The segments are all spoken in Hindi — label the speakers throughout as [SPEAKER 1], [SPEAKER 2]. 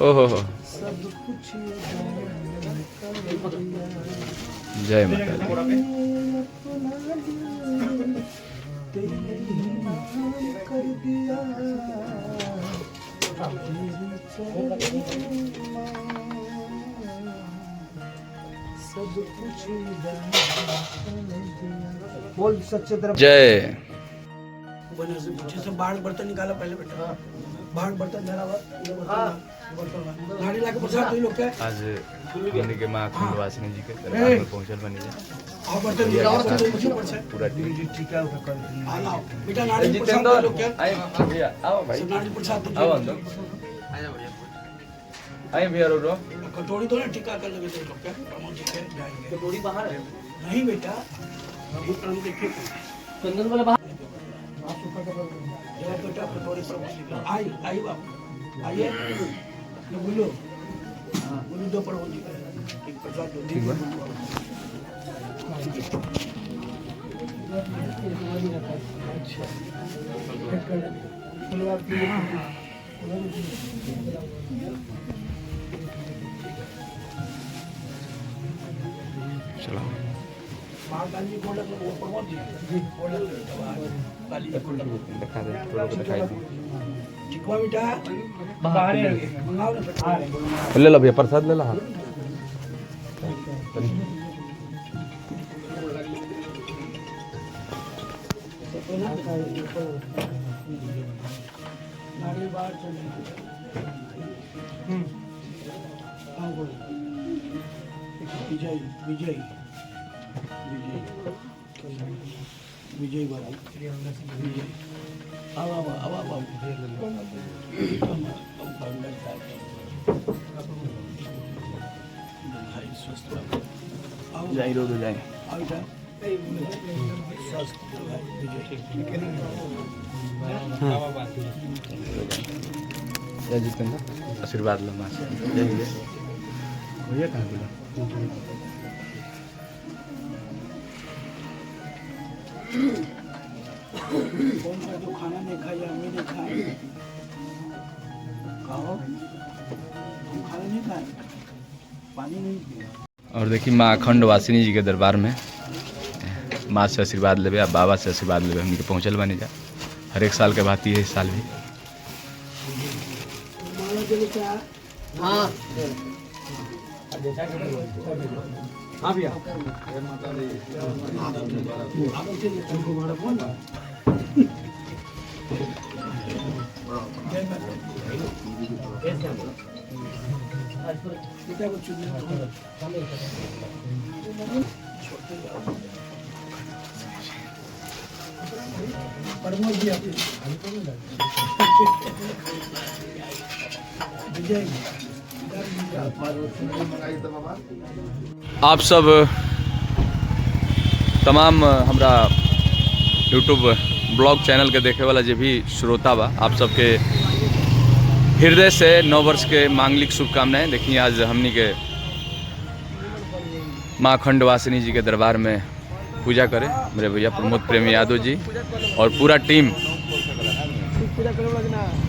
[SPEAKER 1] ओहो हो, जय माता दी।
[SPEAKER 2] बोल सच्चे तरफ
[SPEAKER 1] जय।
[SPEAKER 3] पीछे से बाढ़ बर्तन निकाला पहले बेटा, बाढ़ बर्तन धरा हुआ, गाड़ी लाके प्रसाद तुम लोग के
[SPEAKER 1] आज हमने के माँ खंडवासिनी जी के दरबार में पहुंचल बनी है।
[SPEAKER 3] और बर्तन दिया ऊपर से
[SPEAKER 1] पूरा टीम
[SPEAKER 2] ठीक है कर
[SPEAKER 3] आओ बेटा, नारियल प्रसाद तुम लोग के,
[SPEAKER 1] भैया आओ भाई,
[SPEAKER 3] सब नारियल प्रसाद
[SPEAKER 1] आओ अंदर, आइए भैया रो रो।
[SPEAKER 3] कटोरी तो ना टिक्का कर लगे तुम लोग के, प्रमोद जी के जाएंगे। कटोरी बाहर है नहीं बेटा, अभी प्रभु देखिए चंदन वाला बाहर बेटा, कटोरी प्रभु जी का आई आई बाबू आइए, बोलो बोलो दो प्रभु जी का एक प्रसाद दो, ठीक है
[SPEAKER 1] चलो
[SPEAKER 3] महाकाली बोल वो प्रमोद जी बोल काली
[SPEAKER 1] दिखा दे, थोड़ा को दिखाई दे।
[SPEAKER 3] चिकवा बेटा बाहर मंगाओ ना बेटा,
[SPEAKER 1] ले लो भैया प्रसाद ले लो। हाँ
[SPEAKER 3] नारियल बाहर चले विजय विजय विजय विजय बाबू विजय अब
[SPEAKER 1] जाए रो जाए। जय जितेंद्र, आशीर्वाद लो माँ से। जय जय भैया, कहाँ बोला
[SPEAKER 3] कौन सा जो खाना नहीं खाया हमें नहीं खाया, खाओ हम खाना नहीं खाए, पानी नहीं पिया।
[SPEAKER 1] और देखिए माँ खंडवासिनी जी के दरबार में माँ से आशीर्वाद लेवे, अब बाबा से आशीर्वाद लेवे, हमने पहुँचल बने जा हर एक साल के बाद ये साल भी।
[SPEAKER 3] हाँ हाँ भैया
[SPEAKER 1] आप सब तमाम हमरा यूट्यूब ब्लॉग चैनल के देखे वाला जो भी श्रोता बा, आप सबके हृदय से नव वर्ष के मांगलिक शुभकामनाएं। देखिए आज हमनी के माँ खंडवासिनी जी के दरबार में पूजा करें मेरे भैया प्रमोद प्रेमी यादव जी और पूरा टीम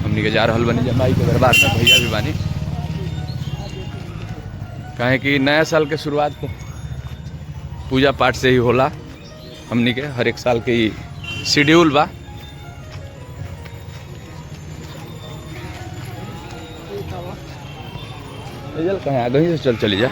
[SPEAKER 1] हमनी के जा रहल बनी जमाई के दरबार में। भैया भी बानी, काहे कि नया साल के शुरुआत पूजा पाठ से ही होला। हमनी के हर एक साल के शेड्यूल बा। कहीं आगे ही से चली जा।